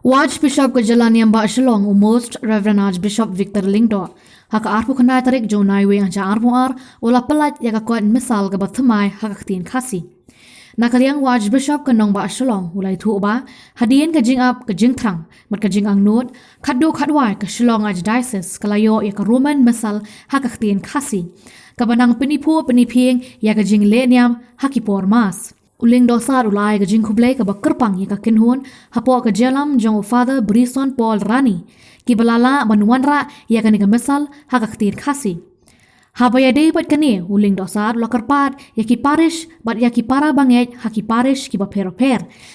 Archbishop ke jalan yang ba Shillong Most Reverend Archbishop Victor Lyngdohsad haka arpu kena tarik jonai we anja arpu ola Pyllait ya kuat Missal ke Thymmai haka tin khasi nakaliang Archbishop ke nong ba Shillong ulai thu ba hadien ke jing up ke jing thrang mat ke jing ang nut khaddo khadwai ke Shillong Archdiocese kalayo ya ke Roman Missal haka tin khasi ke banang penipu peniping ya ke jing leniam hakipor mas Lyngdohsad ulai ke jing Pyllait ke bakerpang ya ke kinhun hapo ke jalam jong Father Brison Paul Rani ki balala banwanra ya ke Missal haka tin khasi habaya dei bat kani Lyngdohsad lokarpat ya ki parish bat ya ki para banget haki parish ki ba per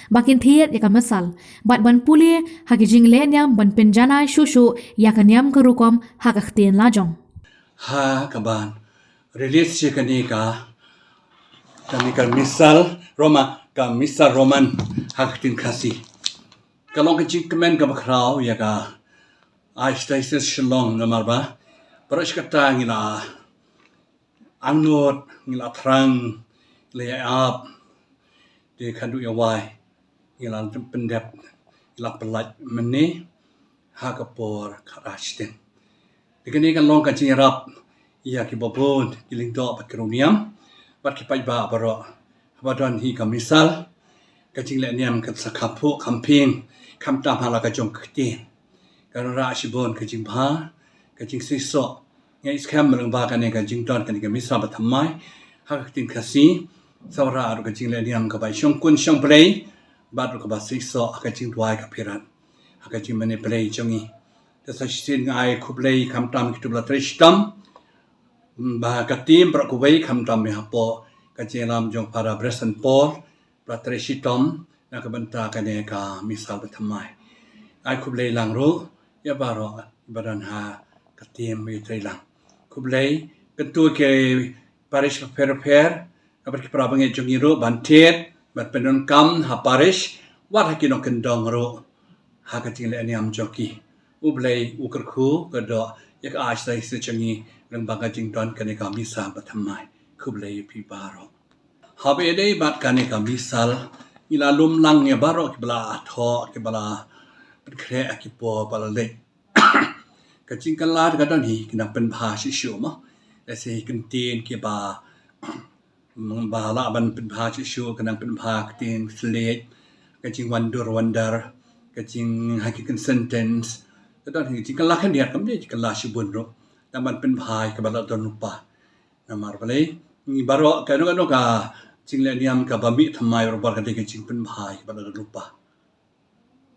bakin thiet ya ke Missal bat ban puli haki jing leniam ban penjana shushu ya ke niam ke rukom haka tin lajong ha kaban release je kani ka kami ka Missal Roman haktin kasi kalong ka jing kemen ka bakrao ya ka Archdiocese Shillong namar ba parash kata ngila angnot ngila thrang le ap de khandu ya wai ngila pendep ngila Pyllait meni hakapor kharashten dikani kan long ka jing rap ya ki bobon Lyngdohsad bakroniam bat ki pai ba baro badon hi ka Missal ka jing le niam ka sakhapo campaign kam tam hala ka jong kti kan ra shibon ka jing bha ka jing siso ngai skam mlang ba ka ne ka jing don ka ni ka Missal ba Thymmai ha ka tin khasi sawra ru ka jing le niam ka bai shong kun shong Pyllait bat ru ka ba siso ka jing dwai ka piran ha ka jing mane Pyllait jongi ta sa sin ngai khu Pyllait kam tam ki tu la trishtam ba ka tim pra ku bai kam tam me hapo ka jelam jong para Brison Paul pra trishitom na ka banta ka ne ka Missal ba Thymmai ai khu Pyllait lang ru ya baro badan ha ka tim me trilang khu Pyllait ka tu ke parish per ka ber ki pra bange jong iro bantet bat penon kam ha parish wat ha kinok kendong ro ha ka ting le niam joki u Pyllait u kar khu ka do yak Archdiocese changi lang baga jing don ka ne ka Missal ba Thymmai khu Pyllait pi baro habe dei bat ka ne ka Missal ila lum lang ya baro ki bala atho ki bala kre ki po bala le ka jing kan la ka don hi kina pen bha shi shu ma le se kin tin ki ba ba la ban pen bha shi shu kan pen bha tin Pyllait ka jing wonder ka jing hakikan sentence ka don hi jing kan la kan dia kam de kan la shi bun ro taman pen bha ka bala don lupa namar bale ni baro ka no ka jing le niam ka ba mi Thymmai ro bar ka de ka jing pen bha ka bala don lupa